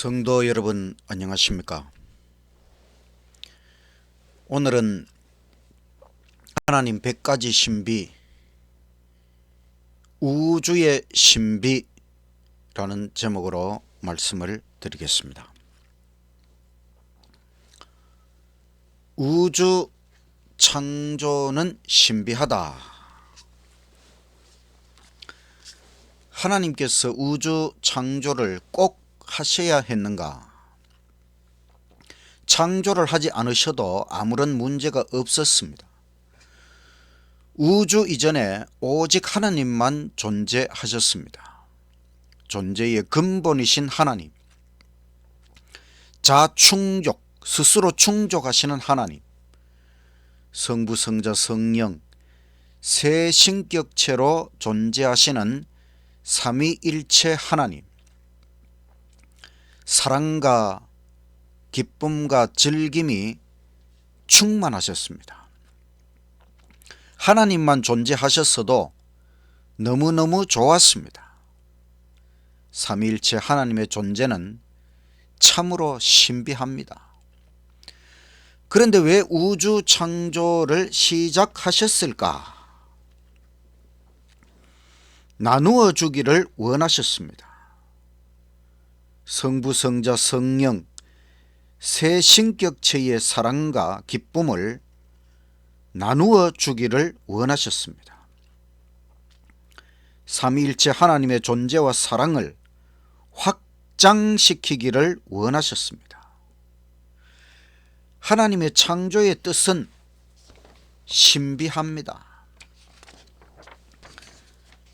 성도 여러분 안녕하십니까? 오늘은 하나님 100가지 신비, 우주의 신비라는 제목으로 말씀을 드리겠습니다. 우주 창조는 신비하다. 하나님께서 우주 창조를 꼭 하셔야 했는가? 창조를 하지 않으셔도 아무런 문제가 없었습니다. 우주 이전에 오직 하나님만 존재하셨습니다. 존재의 근본이신 하나님, 자충족, 스스로 충족하시는 하나님, 성부, 성자, 성령, 세 신격체로 존재하시는 삼위일체 하나님, 사랑과 기쁨과 즐김이 충만하셨습니다. 하나님만 존재하셨어도 너무너무 좋았습니다. 삼위일체 하나님의 존재는 참으로 신비합니다. 그런데 왜 우주 창조를 시작하셨을까? 나누어 주기를 원하셨습니다. 성부, 성자, 성령, 세 신격체의 사랑과 기쁨을 나누어 주기를 원하셨습니다. 삼위일체 하나님의 존재와 사랑을 확장시키기를 원하셨습니다. 하나님의 창조의 뜻은 신비합니다.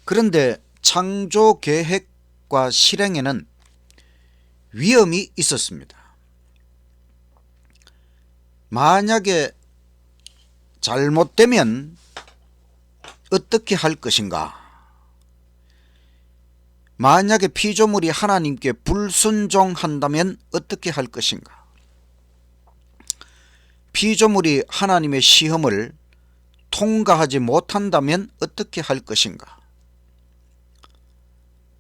그런데 창조 계획과 실행에는 위험이 있었습니다. 만약에 잘못되면 어떻게 할 것인가? 만약에 피조물이 하나님께 불순종한다면 어떻게 할 것인가? 피조물이 하나님의 시험을 통과하지 못한다면 어떻게 할 것인가?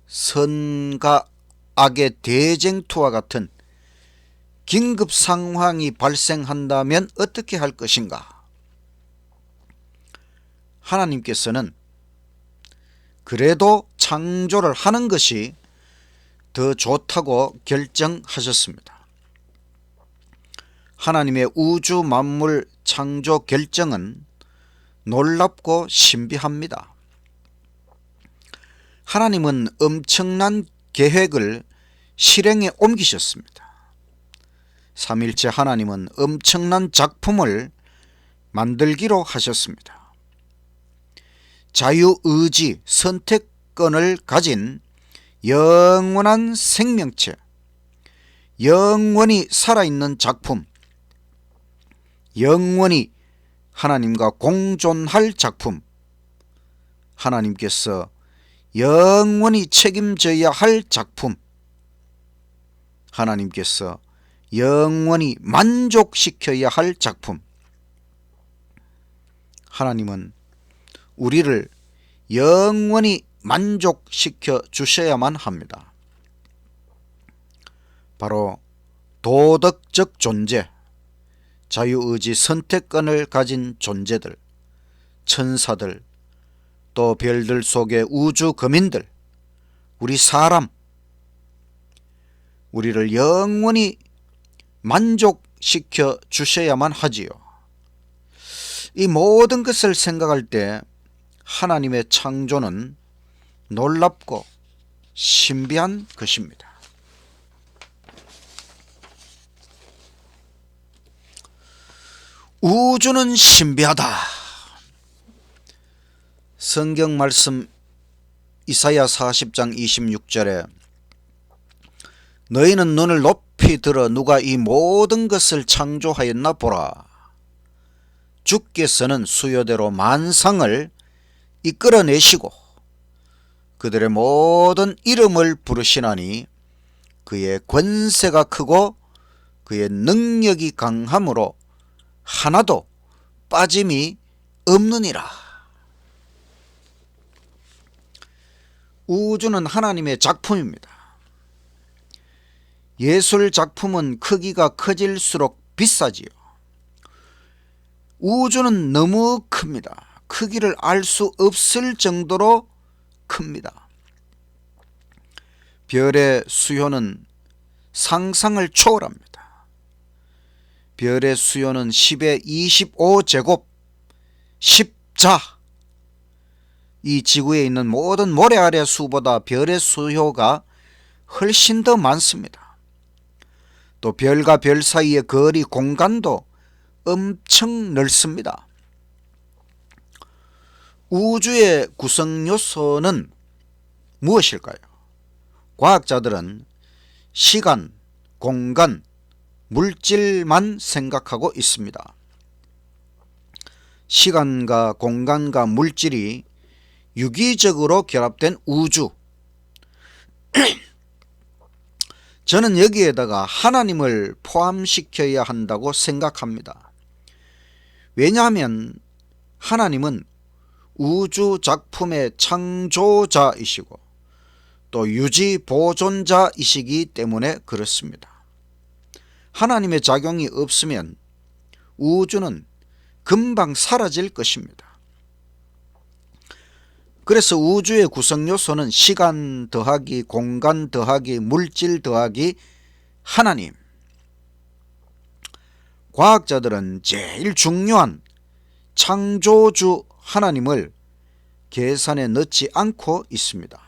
선과 악의 대쟁투와 같은 긴급 상황이 발생한다면 어떻게 할 것인가? 하나님께서는 그래도 창조를 하는 것이 더 좋다고 결정하셨습니다. 하나님의 우주 만물 창조 결정은 놀랍고 신비합니다. 하나님은 엄청난 계획을 실행에 옮기셨습니다. 삼일체 하나님은 엄청난 작품을 만들기로 하셨습니다. 자유의지, 선택권을 가진 영원한 생명체, 영원히 살아있는 작품, 영원히 하나님과 공존할 작품, 하나님께서 영원히 책임져야 할 작품, 하나님께서 영원히 만족시켜야 할 작품. 하나님은 우리를 영원히 만족시켜 주셔야만 합니다. 바로 도덕적 존재, 자유의지 선택권을 가진 존재들, 천사들, 또 별들 속의 우주 거민들, 우리 사람, 우리를 영원히 만족시켜 주셔야만 하지요. 이 모든 것을 생각할 때 하나님의 창조는 놀랍고 신비한 것입니다. 우주는 신비하다. 성경 말씀 이사야 40장 26절에 너희는 눈을 높이 들어 누가 이 모든 것을 창조하였나 보라. 주께서는 수요대로 만상을 이끌어내시고 그들의 모든 이름을 부르시나니 그의 권세가 크고 그의 능력이 강함으로 하나도 빠짐이 없느니라. 우주는 하나님의 작품입니다. 예술 작품은 크기가 커질수록 비싸지요. 우주는 너무 큽니다. 크기를 알 수 없을 정도로 큽니다. 별의 수요는 상상을 초월합니다. 별의 수요는 10의 25제곱 10자. 이 지구에 있는 모든 모래 아래 수보다 별의 수요가 훨씬 더 많습니다. 또 별과 별 사이의 거리 공간도 엄청 넓습니다. 우주의 구성 요소는 무엇일까요? 과학자들은 시간, 공간, 물질만 생각하고 있습니다. 시간과 공간과 물질이 유기적으로 결합된 우주. 저는 여기에다가 하나님을 포함시켜야 한다고 생각합니다. 왜냐하면 하나님은 우주 작품의 창조자이시고 또 유지 보존자이시기 때문에 그렇습니다. 하나님의 작용이 없으면 우주는 금방 사라질 것입니다. 그래서 우주의 구성 요소는 시간 더하기 공간 더하기 물질 더하기 하나님. 과학자들은 제일 중요한 창조주 하나님을 계산에 넣지 않고 있습니다.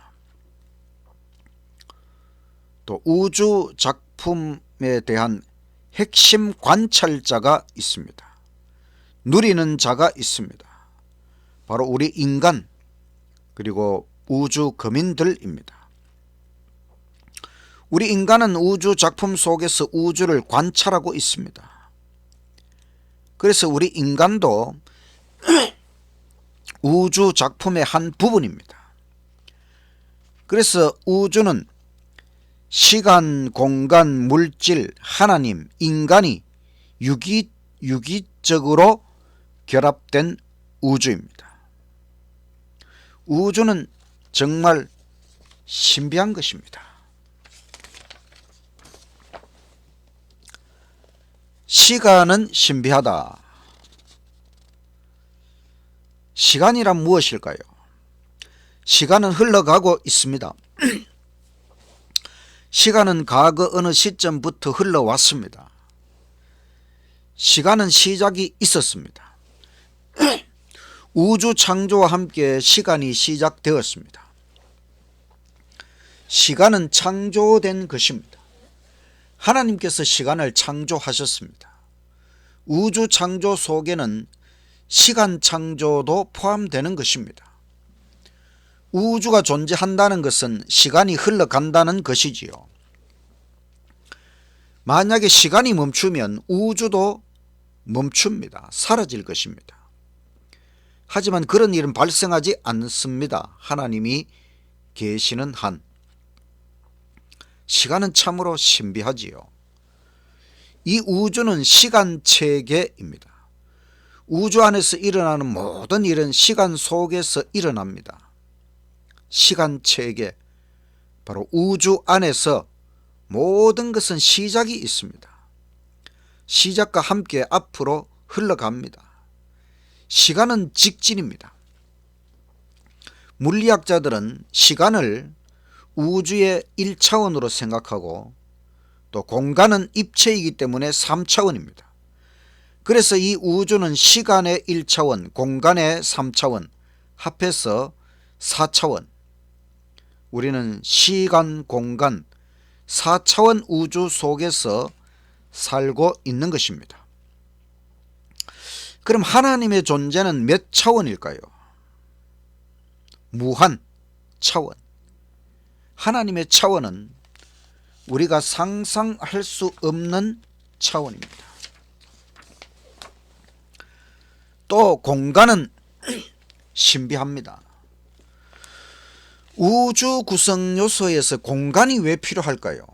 또 우주 작품에 대한 핵심 관찰자가 있습니다. 누리는 자가 있습니다. 바로 우리 인간 그리고 우주 거민들입니다. 우리 인간은 우주 작품 속에서 우주를 관찰하고 있습니다. 그래서 우리 인간도 우주 작품의 한 부분입니다. 그래서 우주는 시간, 공간, 물질, 하나님, 인간이 유기적으로 결합된 우주입니다. 우주는 정말 신비한 것입니다. 시간은 신비하다. 시간이란 무엇일까요? 시간은 흘러가고 있습니다. 시간은 과거 어느 시점부터 흘러왔습니다. 시간은 시작이 있었습니다. 우주 창조와 함께 시간이 시작되었습니다. 시간은 창조된 것입니다. 하나님께서 시간을 창조하셨습니다. 우주 창조 속에는 시간 창조도 포함되는 것입니다. 우주가 존재한다는 것은 시간이 흘러간다는 것이지요. 만약에 시간이 멈추면 우주도 멈춥니다. 사라질 것입니다. 하지만 그런 일은 발생하지 않습니다. 하나님이 계시는 한. 시간은 참으로 신비하지요. 이 우주는 시간체계입니다. 우주 안에서 일어나는 모든 일은 시간 속에서 일어납니다. 시간체계, 바로 우주 안에서 모든 것은 시작이 있습니다. 시작과 함께 앞으로 흘러갑니다. 시간은 직진입니다. 물리학자들은 시간을 우주의 1차원으로 생각하고 또 공간은 입체이기 때문에 3차원입니다. 그래서 이 우주는 시간의 1차원, 공간의 3차원, 합해서 4차원. 우리는 시간, 공간, 4차원 우주 속에서 살고 있는 것입니다. 그럼 하나님의 존재는 몇 차원일까요? 무한 차원. 하나님의 차원은 우리가 상상할 수 없는 차원입니다. 또 공간은 신비합니다. 우주 구성 요소에서 공간이 왜 필요할까요?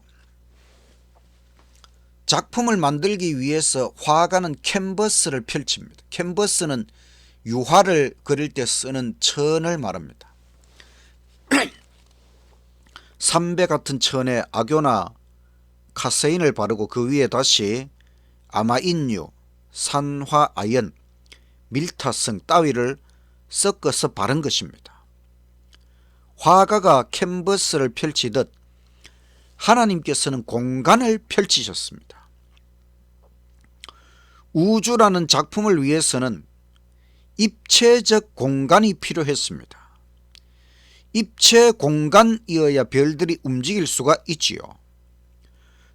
작품을 만들기 위해서 화가는 캔버스를 펼칩니다. 캔버스는 유화를 그릴 때 쓰는 천을 말합니다. 삼배 같은 천에 악교나 카세인을 바르고 그 위에 다시 아마인유, 산화아연, 밀타성 따위를 섞어서 바른 것입니다. 화가가 캔버스를 펼치듯 하나님께서는 공간을 펼치셨습니다. 우주라는 작품을 위해서는 입체적 공간이 필요했습니다. 입체 공간이어야 별들이 움직일 수가 있지요.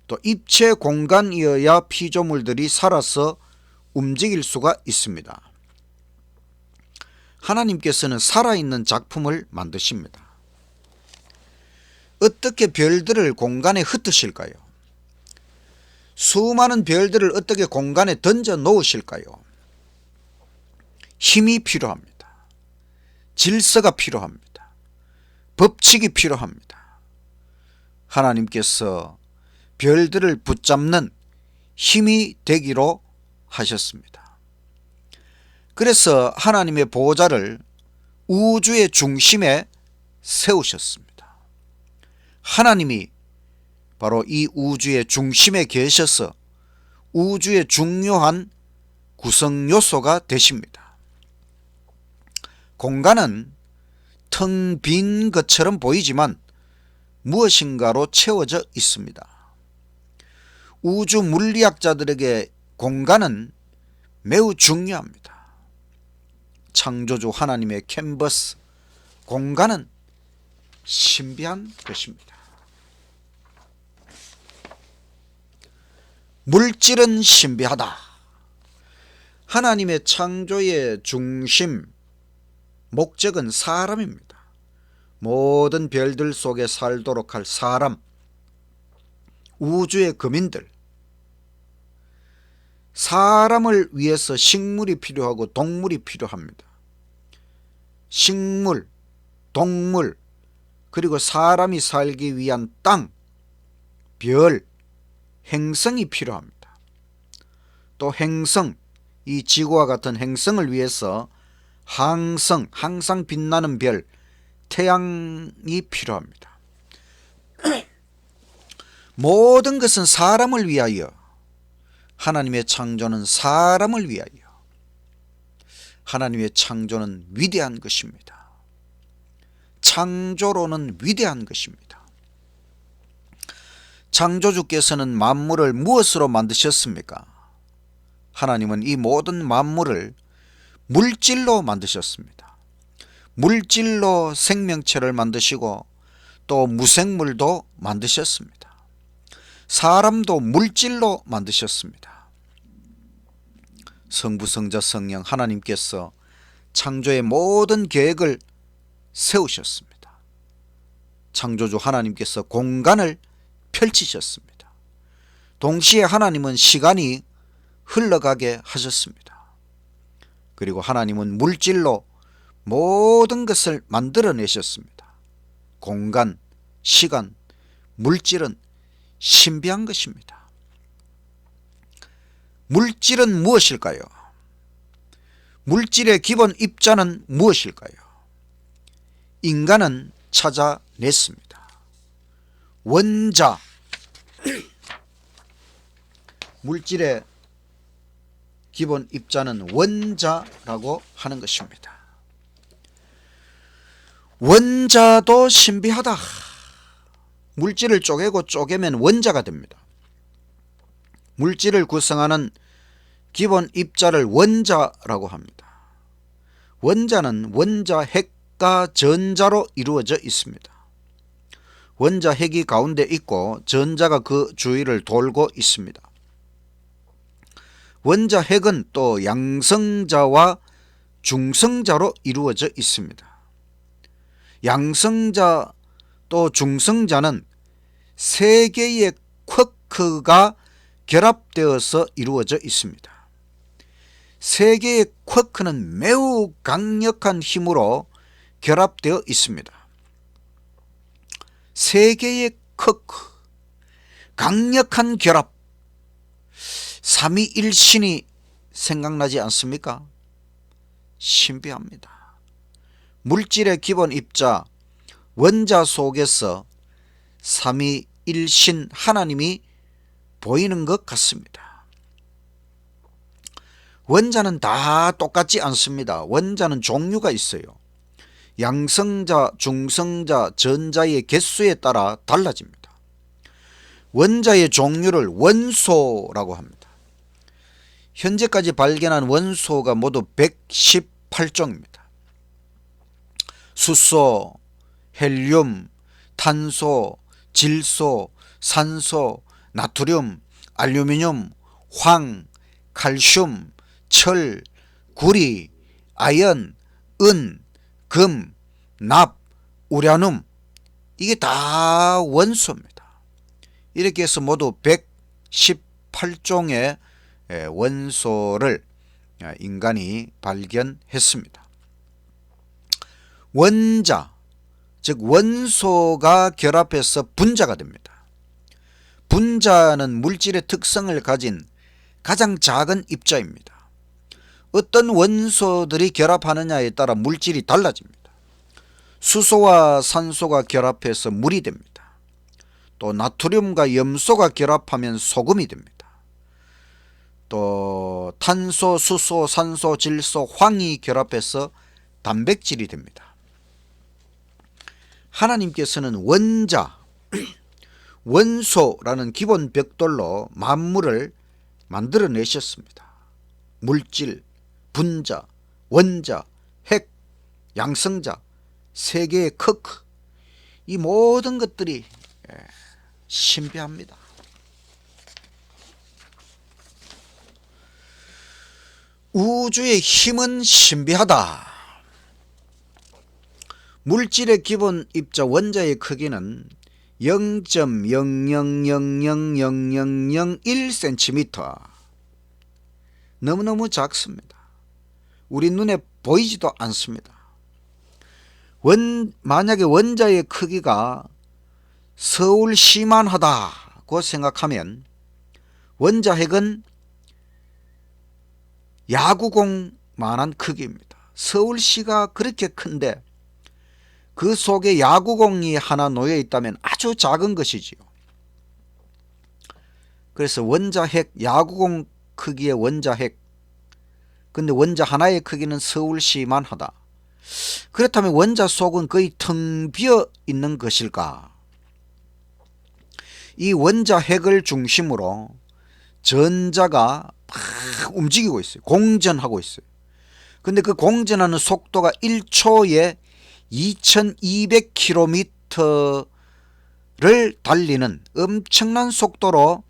또 입체 공간이어야 피조물들이 살아서 움직일 수가 있습니다. 하나님께서는 살아있는 작품을 만드십니다. 어떻게 별들을 공간에 흩으실까요? 수많은 별들을 어떻게 공간에 던져 놓으실까요? 힘이 필요합니다. 질서가 필요합니다. 법칙이 필요합니다. 하나님께서 별들을 붙잡는 힘이 되기로 하셨습니다. 그래서 하나님의 보좌를 우주의 중심에 세우셨습니다. 하나님이 바로 이 우주의 중심에 계셔서 우주의 중요한 구성 요소가 되십니다. 공간은 텅 빈 것처럼 보이지만 무엇인가로 채워져 있습니다. 우주 물리학자들에게 공간은 매우 중요합니다. 창조주 하나님의 캔버스, 공간은 신비한 것입니다. 물질은 신비하다. 하나님의 창조의 중심, 목적은 사람입니다. 모든 별들 속에 살도록 할 사람, 우주의 거민들, 사람을 위해서 식물이 필요하고 동물이 필요합니다. 식물, 동물, 그리고 사람이 살기 위한 땅, 별, 행성이 필요합니다. 또 행성, 이 지구와 같은 행성을 위해서 항성, 항상 빛나는 별, 태양이 필요합니다. 모든 것은 사람을 위하여, 하나님의 창조는 사람을 위하여, 하나님의 창조는 위대한 것입니다. 창조로는 위대한 것입니다. 창조주께서는 만물을 무엇으로 만드셨습니까? 하나님은 이 모든 만물을 물질로 만드셨습니다. 물질로 생명체를 만드시고 또 무생물도 만드셨습니다. 사람도 물질로 만드셨습니다. 성부, 성자, 성령 하나님께서 창조의 모든 계획을 세우셨습니다. 창조주 하나님께서 공간을 펼치셨습니다. 동시에 하나님은 시간이 흘러가게 하셨습니다. 그리고 하나님은 물질로 모든 것을 만들어내셨습니다. 공간, 시간, 물질은 신비한 것입니다. 물질은 무엇일까요? 물질의 기본 입자는 무엇일까요? 인간은 찾아냈습니다. 원자, 물질의 기본 입자는 원자라고 하는 것입니다. 원자도 신비하다. 물질을 쪼개고 쪼개면 원자가 됩니다. 물질을 구성하는 기본 입자를 원자라고 합니다. 원자는 원자 핵과 전자로 이루어져 있습니다. 원자 핵이 가운데 있고 전자가 그 주위를 돌고 있습니다. 원자 핵은 또 양성자와 중성자로 이루어져 있습니다. 양성자 또 중성자는 세 개의 쿼크가 결합되어서 이루어져 있습니다. 세 개의 쿼크는 매우 강력한 힘으로 결합되어 있습니다. 세 개의 쿼크, 강력한 결합, 삼위일신이 생각나지 않습니까? 신비합니다. 물질의 기본 입자 원자 속에서 삼위일신 하나님이 보이는 것 같습니다. 원자는 다 똑같지 않습니다. 원자는 종류가 있어요. 양성자, 중성자, 전자의 개수에 따라 달라집니다. 원자의 종류를 원소라고 합니다. 현재까지 발견한 원소가 모두 118종입니다. 수소, 헬륨, 탄소, 질소, 산소, 나트륨, 알루미늄, 황, 칼슘, 철, 구리, 아연, 은, 금, 납, 우라늄, 이게 다 원소입니다. 이렇게 해서 모두 118종의 원소를 인간이 발견했습니다. 원자, 즉 원소가 결합해서 분자가 됩니다. 분자는 물질의 특성을 가진 가장 작은 입자입니다. 어떤 원소들이 결합하느냐에 따라 물질이 달라집니다. 수소와 산소가 결합해서 물이 됩니다. 또 나트륨과 염소가 결합하면 소금이 됩니다. 또 탄소, 수소, 산소, 질소, 황이 결합해서 단백질이 됩니다. 하나님께서는 원자, 원소라는 기본 벽돌로 만물을 만들어내셨습니다. 물질, 분자, 원자, 핵, 양성자, 세 개의 크크, 이 모든 것들이 신비합니다. 우주의 힘은 신비하다. 물질의 기본 입자 원자의 크기는 0.0000001cm, 너무너무 작습니다. 우리 눈에 보이지도 않습니다. 만약에 원자의 크기가 서울시만 하다고 생각하면 원자 핵은 야구공만한 크기입니다. 서울시가 그렇게 큰데 그 속에 야구공이 하나 놓여 있다면 아주 작은 것이지요. 그래서 원자 핵, 야구공 크기의 원자 핵, 근데 원자 하나의 크기는 서울시만 하다. 그렇다면 원자 속은 거의 텅 비어 있는 것일까? 이 원자 핵을 중심으로 전자가 막 움직이고 있어요. 공전하고 있어요. 근데 그 공전하는 속도가 1초에 2200km를 달리는 엄청난 속도로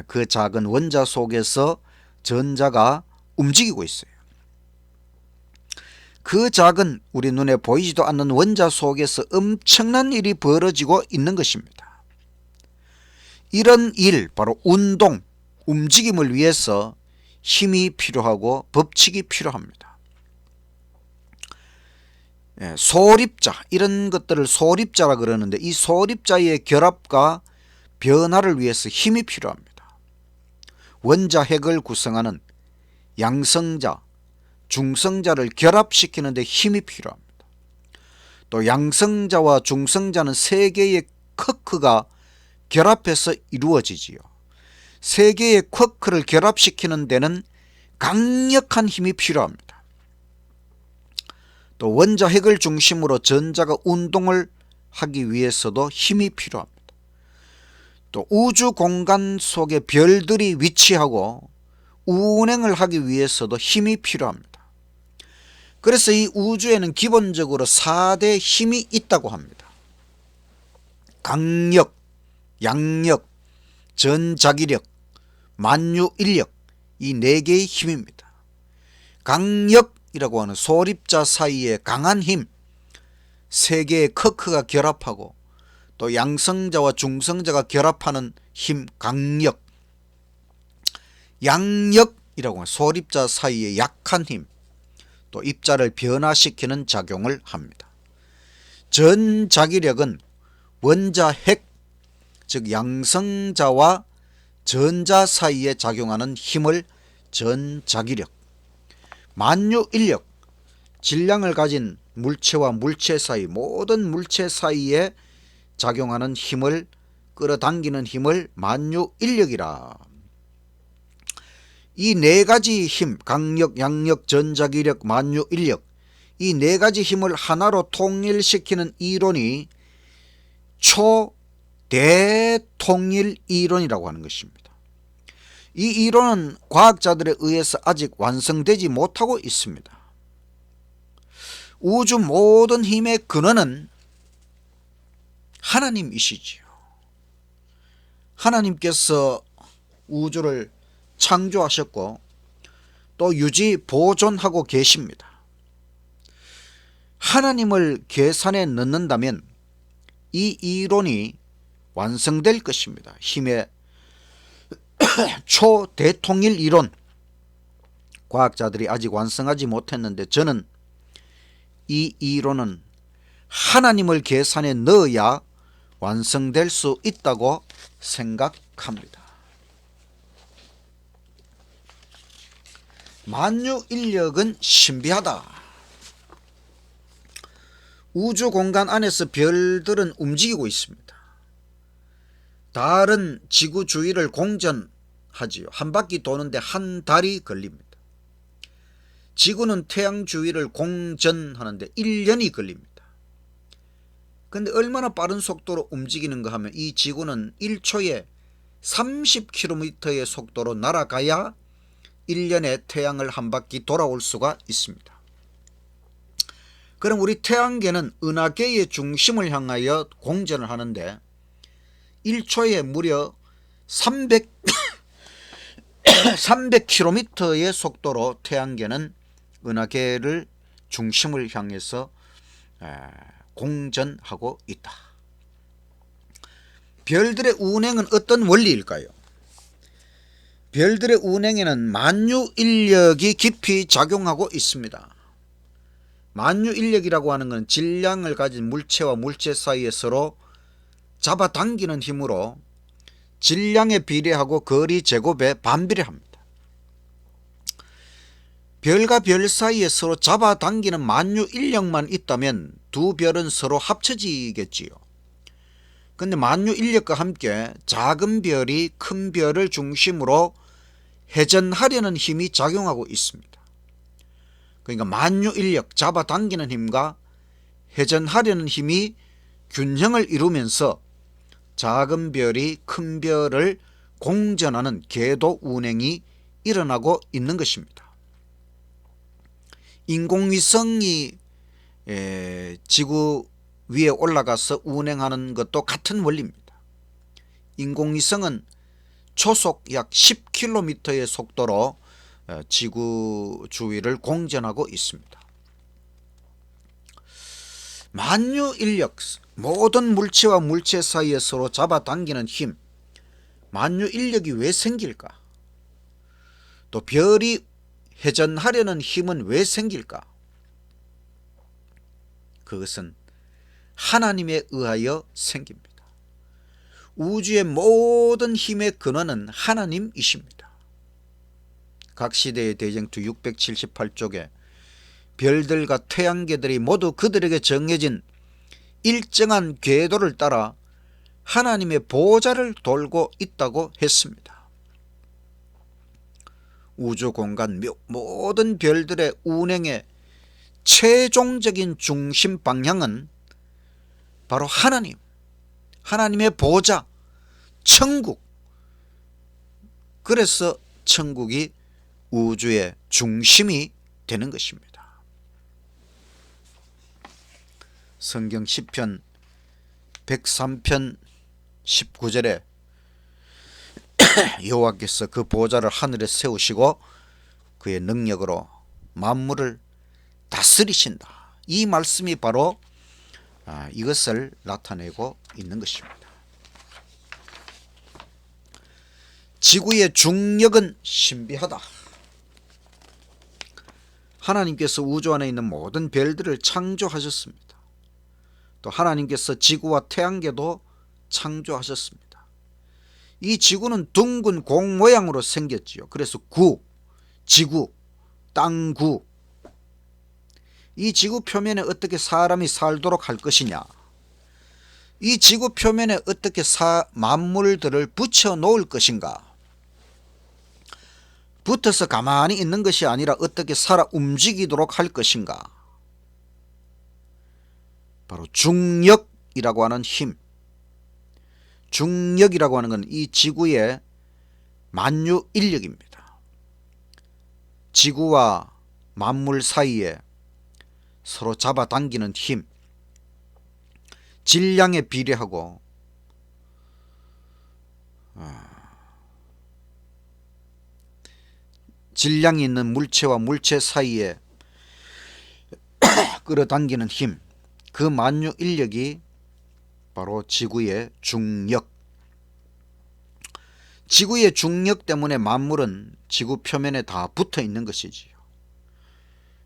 그 작은 원자 속에서 전자가 움직이고 있어요. 그 작은 우리 눈에 보이지도 않는 원자 속에서 엄청난 일이 벌어지고 있는 것입니다. 이런 일, 바로 운동, 움직임을 위해서 힘이 필요하고 법칙이 필요합니다. 소립자, 이런 것들을 소립자라 그러는데 이 소립자의 결합과 변화를 위해서 힘이 필요합니다. 원자 핵을 구성하는 양성자, 중성자를 결합시키는 데 힘이 필요합니다. 또 양성자와 중성자는 세 개의 쿼크가 결합해서 이루어지지요. 세 개의 쿼크를 결합시키는 데는 강력한 힘이 필요합니다. 또 원자 핵을 중심으로 전자가 운동을 하기 위해서도 힘이 필요합니다. 또 우주 공간 속에 별들이 위치하고 운행을 하기 위해서도 힘이 필요합니다. 그래서 이 우주에는 기본적으로 4대 힘이 있다고 합니다. 강력, 양력, 전자기력, 만유인력, 이 4개의 힘입니다. 강력이라고 하는 소립자 사이에 강한 힘, 3개의 쿼크가 결합하고 또 양성자와 중성자가 결합하는 힘, 강력. 양력이라고 하는 소립자 사이에 약한 힘, 또 입자를 변화시키는 작용을 합니다. 전자기력은 원자 핵, 즉 양성자와 전자 사이에 작용하는 힘을 전자기력. 만유인력, 질량을 가진 물체와 물체 사이, 모든 물체 사이에 작용하는 힘을 끌어당기는 힘을 만유인력이라. 이 네 가지 힘, 강력, 양력, 전자기력, 만유인력, 이 네 가지 힘을 하나로 통일시키는 이론이 초대통일 이론이라고 하는 것입니다. 이 이론은 과학자들에 의해서 아직 완성되지 못하고 있습니다. 우주 모든 힘의 근원은 하나님이시지요. 하나님께서 우주를 창조하셨고 또 유지 보존하고 계십니다. 하나님을 계산에 넣는다면 이 이론이 완성될 것입니다. 힘의 초대통일 이론, 과학자들이 아직 완성하지 못했는데 저는 이 이론은 하나님을 계산에 넣어야 완성될 수 있다고 생각합니다. 만유인력은 신비하다. 우주 공간 안에서 별들은 움직이고 있습니다. 달은 지구 주위를 공전하지요. 한 바퀴 도는데 한 달이 걸립니다. 지구는 태양 주위를 공전하는데 1년이 걸립니다. 그런데 얼마나 빠른 속도로 움직이는가 하면 이 지구는 1초에 30km의 속도로 날아가야 1년에 태양을 한 바퀴 돌아올 수가 있습니다. 그럼 우리 태양계는 은하계의 중심을 향하여 공전을 하는데 1초에 무려 300km의 속도로 태양계는 은하계를 중심을 향해서 공전하고 있다. 별들의 운행은 어떤 원리일까요? 별들의 운행에는 만유인력이 깊이 작용하고 있습니다. 만유인력이라고 하는 것은 질량을 가진 물체와 물체 사이에 서로 잡아당기는 힘으로 질량에 비례하고 거리 제곱에 반비례합니다. 별과 별 사이에 서로 잡아당기는 만유인력만 있다면 두 별은 서로 합쳐지겠지요. 그런데 만유인력과 함께 작은 별이 큰 별을 중심으로 회전하려는 힘이 작용하고 있습니다. 그러니까 만유인력, 잡아당기는 힘과 회전하려는 힘이 균형을 이루면서 작은 별이 큰 별을 공전하는 궤도 운행이 일어나고 있는 것입니다. 인공위성이 지구 위에 올라가서 운행하는 것도 같은 원리입니다. 인공위성은 초속 약 10km의 속도로 지구 주위를 공전하고 있습니다. 만유인력, 모든 물체와 물체 사이에 서로 잡아당기는 힘, 만유인력이 왜 생길까? 또 별이 회전하려는 힘은 왜 생길까? 그것은 하나님에 의하여 생깁니다. 우주의 모든 힘의 근원은 하나님이십니다. 각 시대의 대쟁투 678쪽에 별들과 태양계들이 모두 그들에게 정해진 일정한 궤도를 따라 하나님의 보좌를 돌고 있다고 했습니다. 우주 공간 모든 별들의 운행의 최종적인 중심 방향은 바로 하나님, 하나님의 보좌, 천국. 그래서 천국이 우주의 중심이 되는 것입니다. 성경 시편 103편 19절에 여호와께서 그 보좌를 하늘에 세우시고 그의 능력으로 만물을 다스리신다. 이 말씀이 바로 이것을 나타내고 있는 것입니다. 지구의 중력은 신비하다. 하나님께서 우주 안에 있는 모든 별들을 창조하셨습니다. 또 하나님께서 지구와 태양계도 창조하셨습니다. 이 지구는 둥근 공 모양으로 생겼지요. 그래서 지구, 땅구. 이 지구 표면에 어떻게 사람이 살도록 할 것이냐? 이 지구 표면에 어떻게 만물들을 붙여 놓을 것인가? 붙어서 가만히 있는 것이 아니라 어떻게 살아 움직이도록 할 것인가? 바로 중력이라고 하는 힘, 중력이라고 하는 건 이 지구의 만유 인력입니다. 지구와 만물 사이에 서로 잡아당기는 힘, 질량에 비례하고 질량이 있는 물체와 물체 사이에 끌어당기는 힘, 그 만유 인력이 바로 지구의 중력. 지구의 중력 때문에 만물은 지구 표면에 다 붙어 있는 것이지요.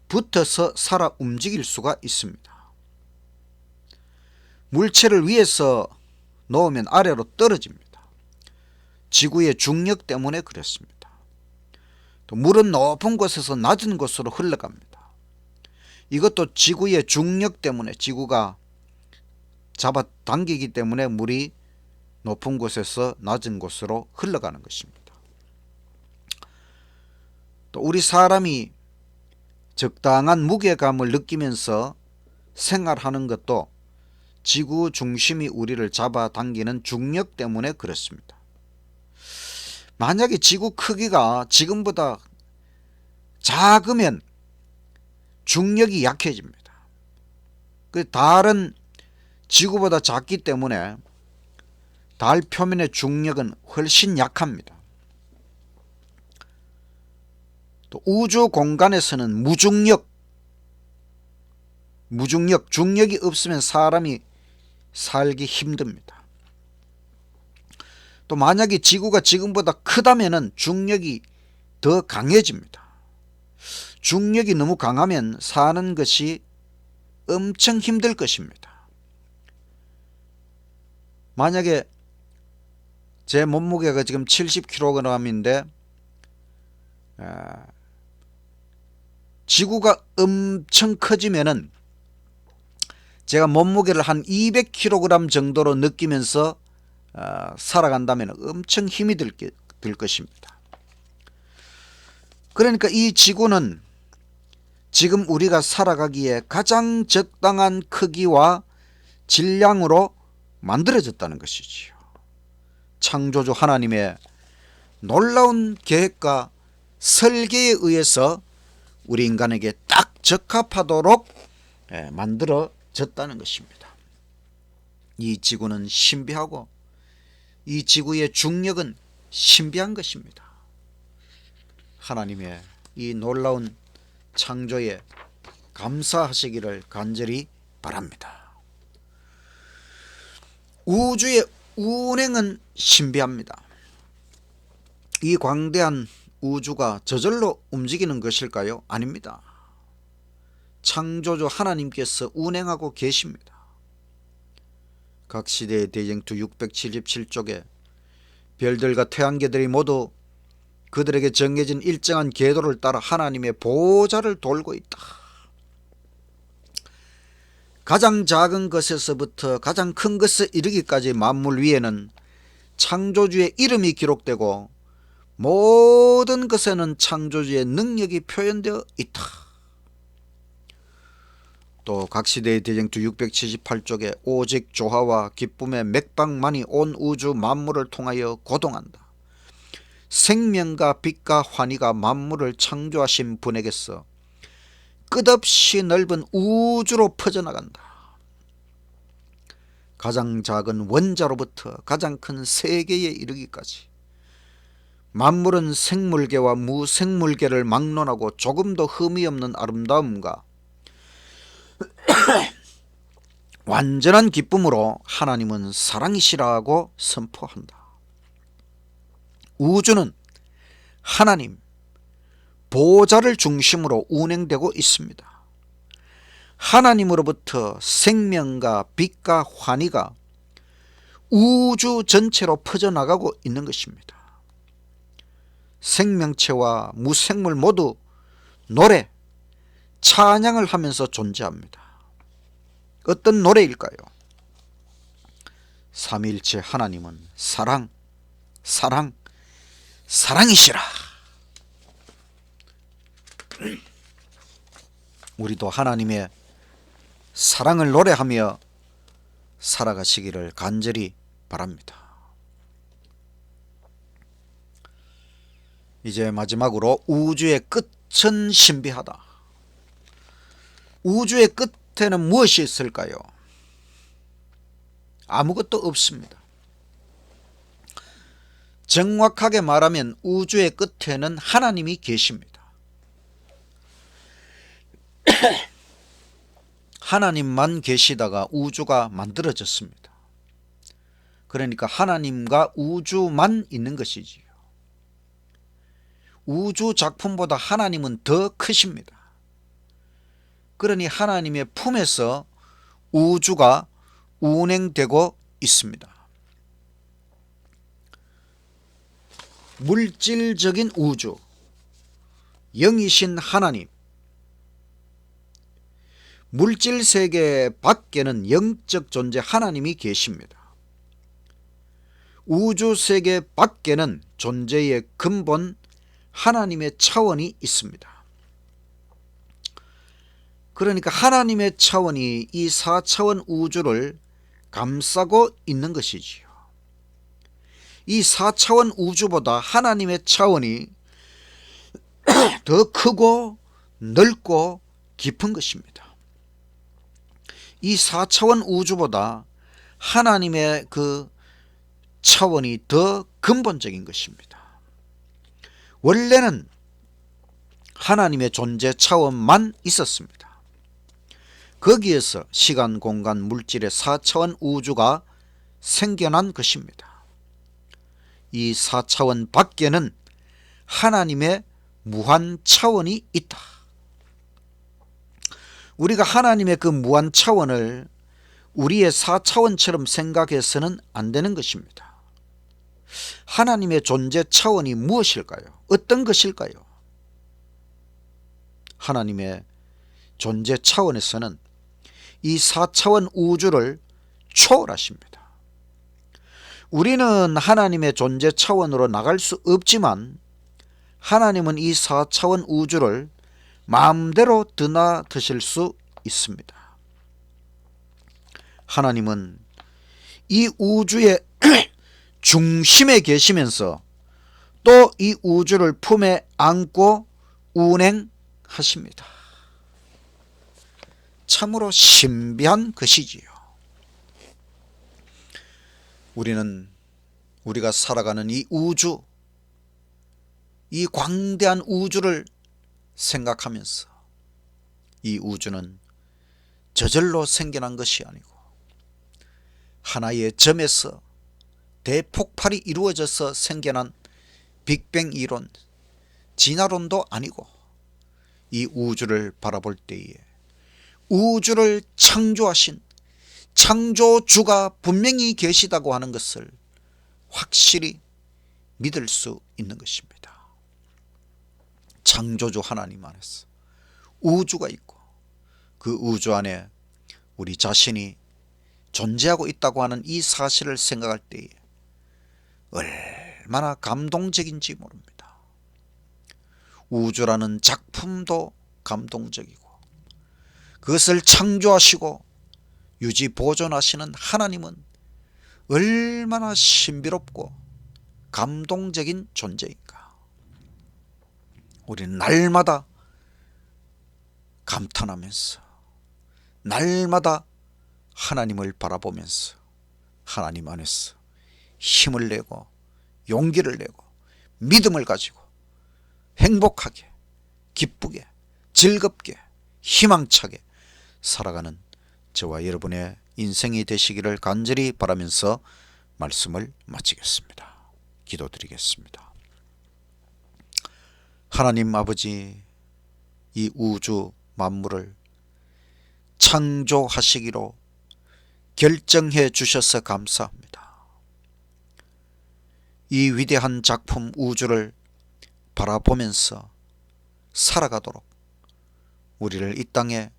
붙어서 살아 움직일 수가 있습니다. 물체를 위에서 놓으면 아래로 떨어집니다. 지구의 중력 때문에 그렇습니다. 또 물은 높은 곳에서 낮은 곳으로 흘러갑니다. 이것도 지구의 중력 때문에, 지구가 잡아당기기 때문에 물이 높은 곳에서 낮은 곳으로 흘러가는 것입니다. 또 우리 사람이 적당한 무게감을 느끼면서 생활하는 것도 지구 중심이 우리를 잡아당기는 중력 때문에 그렇습니다. 만약에 지구 크기가 지금보다 작으면 중력이 약해집니다. 그 달은 지구보다 작기 때문에 달 표면의 중력은 훨씬 약합니다. 또 우주 공간에서는 무중력, 중력이 없으면 사람이 살기 힘듭니다. 또 만약에 지구가 지금보다 크다면 중력이 더 강해집니다. 중력이 너무 강하면 사는 것이 엄청 힘들 것입니다. 만약에 제 몸무게가 지금 70kg인데 지구가 엄청 커지면은 제가 몸무게를 한 200kg 정도로 느끼면서 살아간다면 엄청 힘이 들 것입니다. 그러니까 이 지구는 지금 우리가 살아가기에 가장 적당한 크기와 질량으로 만들어졌다는 것이지요. 창조주 하나님의 놀라운 계획과 설계에 의해서 우리 인간에게 딱 적합하도록 만들어졌다는 것입니다. 이 지구는 신비하고 이 지구의 중력은 신비한 것입니다. 하나님의 이 놀라운 창조에 감사하시기를 간절히 바랍니다. 우주의 운행은 신비합니다. 이 광대한 우주가 저절로 움직이는 것일까요? 아닙니다. 창조주 하나님께서 운행하고 계십니다. 각 시대의 대쟁투 677쪽에 별들과 태양계들이 모두 그들에게 정해진 일정한 궤도를 따라 하나님의 보좌를 돌고 있다. 가장 작은 것에서부터 가장 큰 것에 이르기까지 만물 위에는 창조주의 이름이 기록되고 모든 것에는 창조주의 능력이 표현되어 있다. 또 각 시대의 대쟁투 678쪽에 오직 조화와 기쁨의 맥박만이 온 우주 만물을 통하여 고동한다. 생명과 빛과 환희가 만물을 창조하신 분에게서 끝없이 넓은 우주로 퍼져나간다. 가장 작은 원자로부터 가장 큰 세계에 이르기까지 만물은 생물계와 무생물계를 막론하고 조금도 흠이 없는 아름다움과 완전한 기쁨으로 하나님은 사랑이시라고 선포한다. 우주는 하나님 보좌를 중심으로 운행되고 있습니다. 하나님으로부터 생명과 빛과 환희가 우주 전체로 퍼져나가고 있는 것입니다. 생명체와 무생물 모두 노래, 찬양을 하면서 존재합니다. 어떤 노래일까요? 삼위일체 하나님은 사랑, 사랑, 사랑이시라. 우리도 하나님의 사랑을 노래하며 살아가시기를 간절히 바랍니다. 이제 마지막으로 우주의 끝은 신비하다. 우주의 끝에는 무엇이 있을까요? 아무것도 없습니다. 정확하게 말하면 우주의 끝에는 하나님이 계십니다. 하나님만 계시다가 우주가 만들어졌습니다. 그러니까 하나님과 우주만 있는 것이지요. 우주 작품보다 하나님은 더 크십니다. 그러니 하나님의 품에서 우주가 운행되고 있습니다. 물질적인 우주, 영이신 하나님, 물질 세계 밖에는 영적 존재 하나님이 계십니다. 우주 세계 밖에는 존재의 근본 하나님의 차원이 있습니다. 그러니까 하나님의 차원이 이 4차원 우주를 감싸고 있는 것이지요. 이 4차원 우주보다 하나님의 차원이 더 크고 넓고 깊은 것입니다. 이 4차원 우주보다 하나님의 그 차원이 더 근본적인 것입니다. 원래는 하나님의 존재 차원만 있었습니다. 거기에서 시간, 공간, 물질의 4차원 우주가 생겨난 것입니다. 이 4차원 밖에는 하나님의 무한 차원이 있다. 우리가 하나님의 그 무한 차원을 우리의 4차원처럼 생각해서는 안 되는 것입니다. 하나님의 존재 차원이 무엇일까요? 어떤 것일까요? 하나님의 존재 차원에서는 이 4차원 우주를 초월하십니다. 우리는 하나님의 존재 차원으로 나갈 수 없지만 하나님은 이 4차원 우주를 마음대로 드나드실 수 있습니다. 하나님은 이 우주의 중심에 계시면서 또 이 우주를 품에 안고 운행하십니다. 참으로 신비한 것이지요. 우리가 살아가는 이 우주, 이 광대한 우주를 생각하면서 이 우주는 저절로 생겨난 것이 아니고 하나의 점에서 대폭발이 이루어져서 생겨난 빅뱅 이론, 진화론도 아니고 이 우주를 바라볼 때에 우주를 창조하신 창조주가 분명히 계시다고 하는 것을 확실히 믿을 수 있는 것입니다. 창조주 하나님 안에서 우주가 있고 그 우주 안에 우리 자신이 존재하고 있다고 하는 이 사실을 생각할 때에 얼마나 감동적인지 모릅니다. 우주라는 작품도 감동적이고 그것을 창조하시고 유지 보존하시는 하나님은 얼마나 신비롭고 감동적인 존재인가. 우리는 날마다 감탄하면서 날마다 하나님을 바라보면서 하나님 안에서 힘을 내고 용기를 내고 믿음을 가지고 행복하게 기쁘게 즐겁게 희망차게 살아가는 저와 여러분의 인생이 되시기를 간절히 바라면서 말씀을 마치겠습니다. 기도드리겠습니다. 하나님 아버지, 이 우주 만물을 창조하시기로 결정해 주셔서 감사합니다. 이 위대한 작품 우주를 바라보면서 살아가도록 우리를 이 땅에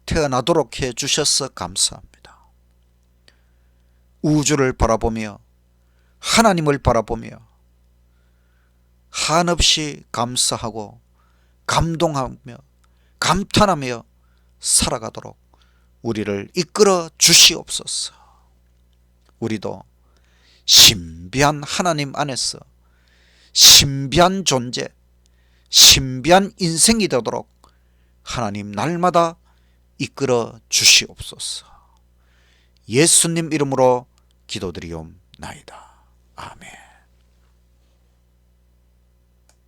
태어나도록 해 주셔서 감사합니다. 우주를 바라보며 하나님을 바라보며 한없이 감사하고 감동하며 감탄하며 살아가도록 우리를 이끌어 주시옵소서. 우리도 신비한 하나님 안에서 신비한 존재, 신비한 인생이 되도록 하나님 날마다 이끌어 주시옵소서. 예수님 이름으로 기도드리옵나이다. 아멘.